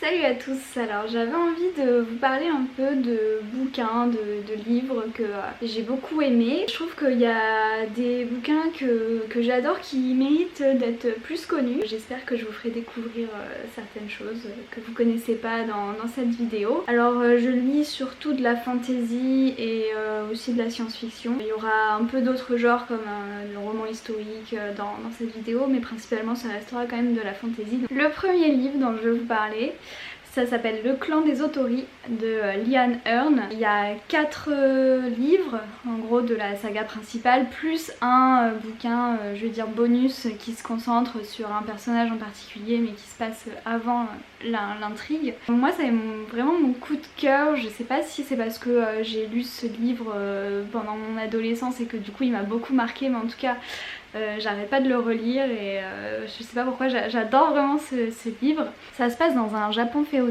Salut à tous, alors j'avais envie de vous parler un peu de bouquins, de livres que j'ai beaucoup aimés. Je trouve qu'il y a des bouquins que j'adore qui méritent d'être plus connus. J'espère que je vous ferai découvrir certaines choses que vous connaissez pas dans cette vidéo. Alors je lis surtout de la fantasy et aussi de la science-fiction. Il y aura un peu d'autres genres comme le roman historique dans cette vidéo, mais principalement ça restera quand même de la fantasy. Le premier livre dont je vais vous parler, ça s'appelle Le Clan des Autori de Liane Hearn. Il y a 4 livres en gros de la saga principale, plus un bouquin, je vais dire bonus, qui se concentre sur un personnage en particulier mais qui se passe avant l'intrigue. Moi ça est vraiment mon coup de cœur. Je sais pas si c'est parce que j'ai lu ce livre pendant mon adolescence et que du coup il m'a beaucoup marqué, mais en tout cas j'arrête pas de le relire et je sais pas pourquoi j'adore vraiment ce livre. Ça se passe dans un Japon féodal.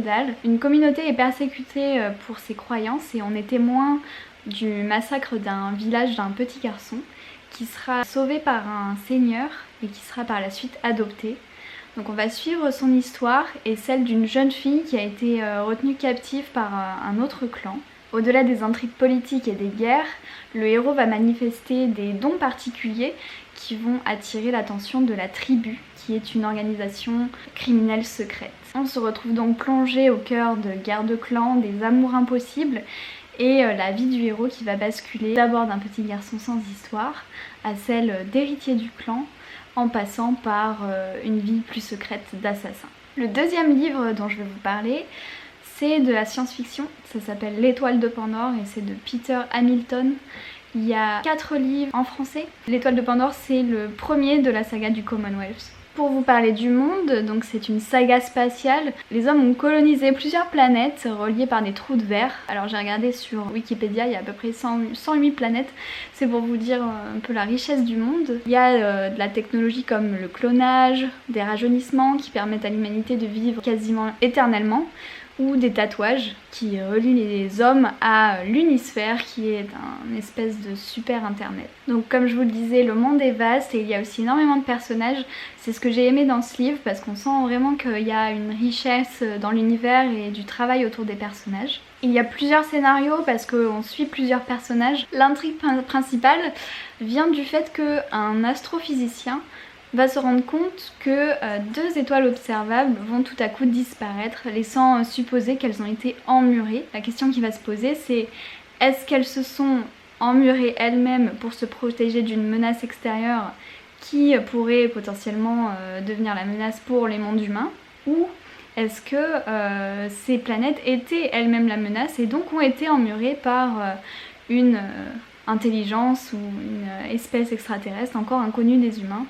Une communauté est persécutée pour ses croyances et on est témoin du massacre d'un village d'un petit garçon qui sera sauvé par un seigneur et qui sera par la suite adopté. Donc on va suivre son histoire et celle d'une jeune fille qui a été retenue captive par un autre clan. Au-delà des intrigues politiques et des guerres, le héros va manifester des dons particuliers qui vont attirer l'attention de la tribu, qui est une organisation criminelle secrète. On se retrouve donc plongé au cœur de guerres de clans, des amours impossibles et la vie du héros qui va basculer d'abord d'un petit garçon sans histoire à celle d'héritier du clan, en passant par une vie plus secrète d'assassin. Le deuxième livre dont je vais vous parler, c'est de la science-fiction. Ça s'appelle L'Étoile de Pandore et c'est de Peter Hamilton. Il y a 4 livres en français. L'Étoile de Pandore, c'est le premier de la saga du Commonwealth. Pour vous parler du monde, donc c'est une saga spatiale. Les hommes ont colonisé plusieurs planètes reliées par des trous de verre. Alors j'ai regardé sur Wikipédia, il y a à peu près 108 planètes. C'est pour vous dire un peu la richesse du monde. Il y a de la technologie comme le clonage, des rajeunissements qui permettent à l'humanité de vivre quasiment éternellement, ou des tatouages qui relient les hommes à l'unisphère qui est un espèce de super internet. Donc comme je vous le disais, le monde est vaste et il y a aussi énormément de personnages. C'est ce que j'ai aimé dans ce livre parce qu'on sent vraiment qu'il y a une richesse dans l'univers et du travail autour des personnages. Il y a plusieurs scénarios parce qu'on suit plusieurs personnages. L'intrigue principale vient du fait qu'un astrophysicien va se rendre compte que 2 étoiles observables vont tout à coup disparaître, laissant supposer qu'elles ont été emmurées. La question qui va se poser, c'est est-ce qu'elles se sont emmurées elles-mêmes pour se protéger d'une menace extérieure qui pourrait potentiellement devenir la menace pour les mondes humains, ou est-ce que ces planètes étaient elles-mêmes la menace et donc ont été emmurées par une intelligence ou une espèce extraterrestre encore inconnue des humains.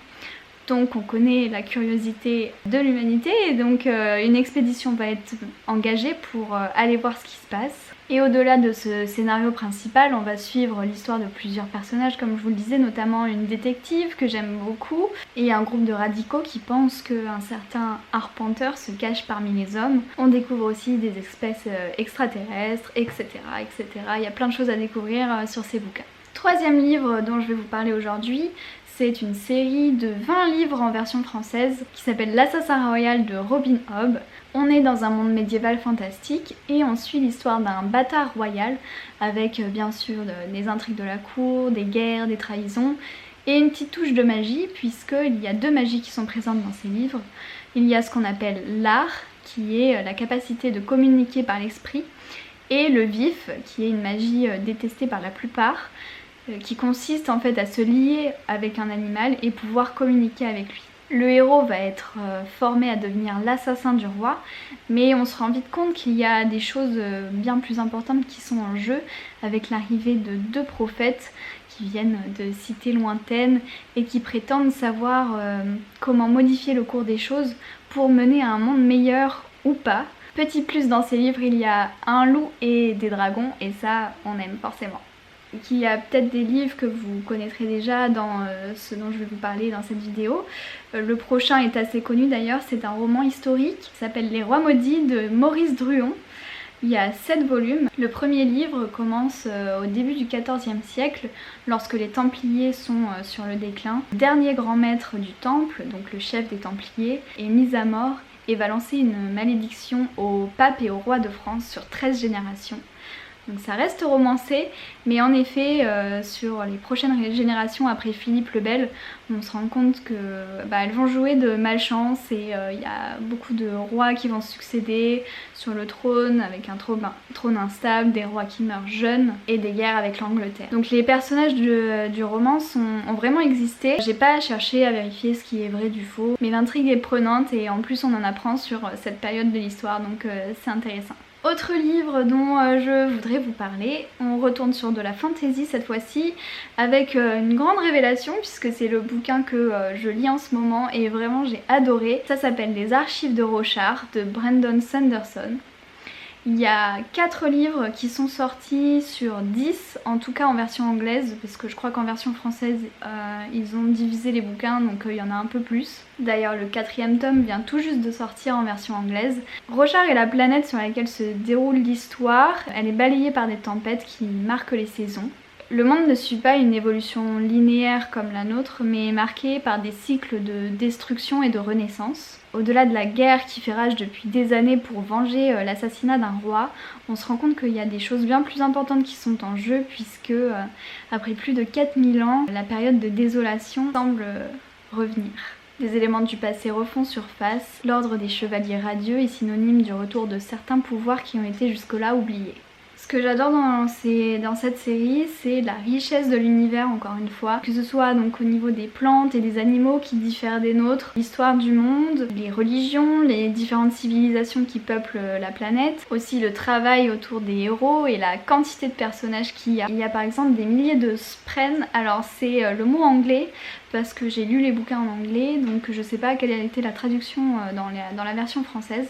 Donc on connaît la curiosité de l'humanité et donc une expédition va être engagée pour aller voir ce qui se passe. Et au-delà de ce scénario principal, on va suivre l'histoire de plusieurs personnages, comme je vous le disais, notamment une détective que j'aime beaucoup et un groupe de radicaux qui pensent qu'un certain arpenteur se cache parmi les hommes. On découvre aussi des espèces extraterrestres, etc., etc. Il y a plein de choses à découvrir sur ces bouquins. Troisième livre dont je vais vous parler aujourd'hui, c'est une série de 20 livres en version française qui s'appelle L'Assassin Royal de Robin Hobb. On est dans un monde médiéval fantastique et on suit l'histoire d'un bâtard royal avec bien sûr des intrigues de la cour, des guerres, des trahisons et une petite touche de magie puisqu'il y a 2 magies qui sont présentes dans ces livres. Il y a ce qu'on appelle l'art qui est la capacité de communiquer par l'esprit et le vif qui est une magie détestée par la plupart, qui consiste en fait à se lier avec un animal et pouvoir communiquer avec lui. Le héros va être formé à devenir l'assassin du roi, mais on se rend vite compte qu'il y a des choses bien plus importantes qui sont en jeu avec l'arrivée de 2 prophètes qui viennent de cités lointaines et qui prétendent savoir comment modifier le cours des choses pour mener à un monde meilleur ou pas. Petit plus dans ces livres, il y a un loup et des dragons et ça on aime forcément. Il y a peut-être des livres que vous connaîtrez déjà dans ce dont je vais vous parler dans cette vidéo. Le prochain est assez connu d'ailleurs, c'est un roman historique qui s'appelle Les Rois Maudits de Maurice Druon. Il y a 7 volumes. Le premier livre commence au début du XIVe siècle, lorsque les Templiers sont sur le déclin. Le dernier grand maître du temple, donc le chef des Templiers, est mis à mort et va lancer une malédiction au pape et au roi de France sur 13 générations. Donc ça reste romancé, mais en effet sur les prochaines générations après Philippe le Bel, on se rend compte que elles vont jouer de malchance et il y a beaucoup de rois qui vont succéder sur le trône avec un trône instable, des rois qui meurent jeunes et des guerres avec l'Angleterre. Donc les personnages du roman ont vraiment existé. J'ai pas cherché à vérifier ce qui est vrai du faux, mais l'intrigue est prenante et en plus on en apprend sur cette période de l'histoire, donc c'est intéressant. Autre livre dont je voudrais vous parler, on retourne sur de la fantasy cette fois-ci avec une grande révélation puisque c'est le bouquin que je lis en ce moment et vraiment j'ai adoré. Ça s'appelle Les Archives de Rochard de Brandon Sanderson. Il y a 4 livres qui sont sortis sur 10, en tout cas en version anglaise, parce que je crois qu'en version française ils ont divisé les bouquins, donc il y en a un peu plus. D'ailleurs le 4e tome vient tout juste de sortir en version anglaise. Rochard est la planète sur laquelle se déroule l'histoire, elle est balayée par des tempêtes qui marquent les saisons. Le monde ne suit pas une évolution linéaire comme la nôtre, mais est marqué par des cycles de destruction et de renaissance. Au-delà de la guerre qui fait rage depuis des années pour venger l'assassinat d'un roi, on se rend compte qu'il y a des choses bien plus importantes qui sont en jeu puisque après plus de 4000 ans, la période de désolation semble revenir. Des éléments du passé refont surface, l'ordre des chevaliers radieux est synonyme du retour de certains pouvoirs qui ont été jusque-là oubliés. Ce que j'adore dans cette série, c'est la richesse de l'univers, encore une fois, que ce soit donc au niveau des plantes et des animaux qui diffèrent des nôtres, l'histoire du monde, les religions, les différentes civilisations qui peuplent la planète, aussi le travail autour des héros et la quantité de personnages qu'il y a. Il y a par exemple des milliers de spren, alors c'est le mot anglais, parce que j'ai lu les bouquins en anglais, donc je sais pas quelle a été la traduction dans la version française.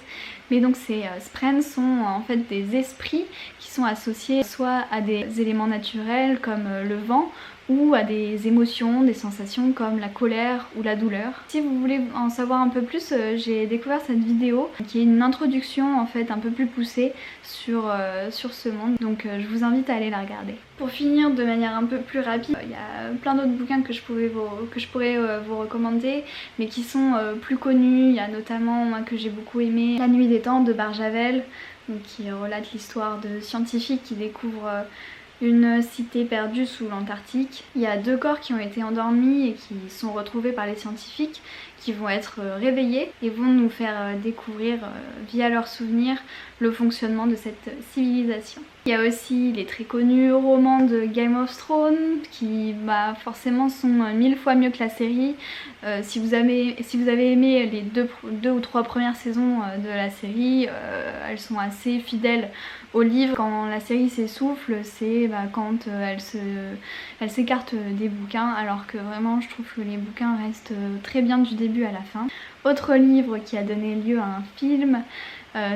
Mais donc ces spren sont en fait des esprits qui sont associés soit à des éléments naturels comme le vent ou à des émotions, des sensations comme la colère ou la douleur. Si vous voulez en savoir un peu plus, j'ai découvert cette vidéo qui est une introduction en fait un peu plus poussée sur ce monde, donc je vous invite à aller la regarder. Pour finir de manière un peu plus rapide, il y a plein d'autres bouquins que je pourrais vous recommander, mais qui sont plus connus. Il y a notamment un que j'ai beaucoup aimé, La Nuit des Temps de Barjavel, donc qui relate l'histoire de scientifiques qui découvrent une cité perdue sous l'Antarctique. Il y a 2 corps qui ont été endormis et qui sont retrouvés par les scientifiques, qui vont être réveillés et vont nous faire découvrir via leurs souvenirs le fonctionnement de cette civilisation. Il y a aussi les très connus romans de Game of Thrones qui forcément sont 1000 fois mieux que la série. Si vous avez aimé les 2 ou 3 premières saisons de la série, elles sont assez fidèles au livre. Quand la série s'essouffle, c'est quand elle s'écarte des bouquins, alors que vraiment je trouve que les bouquins restent très bien du début à la fin. Autre livre qui a donné lieu à un film,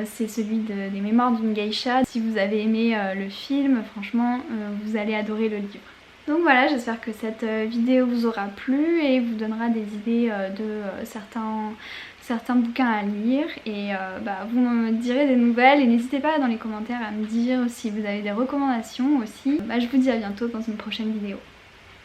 c'est celui des Mémoires d'une geisha. Si vous avez aimé le film, franchement vous allez adorer le livre. Donc voilà, j'espère que cette vidéo vous aura plu et vous donnera des idées de certains bouquins à lire et vous me direz des nouvelles et n'hésitez pas dans les commentaires à me dire si vous avez des recommandations aussi. Je vous dis à bientôt dans une prochaine vidéo.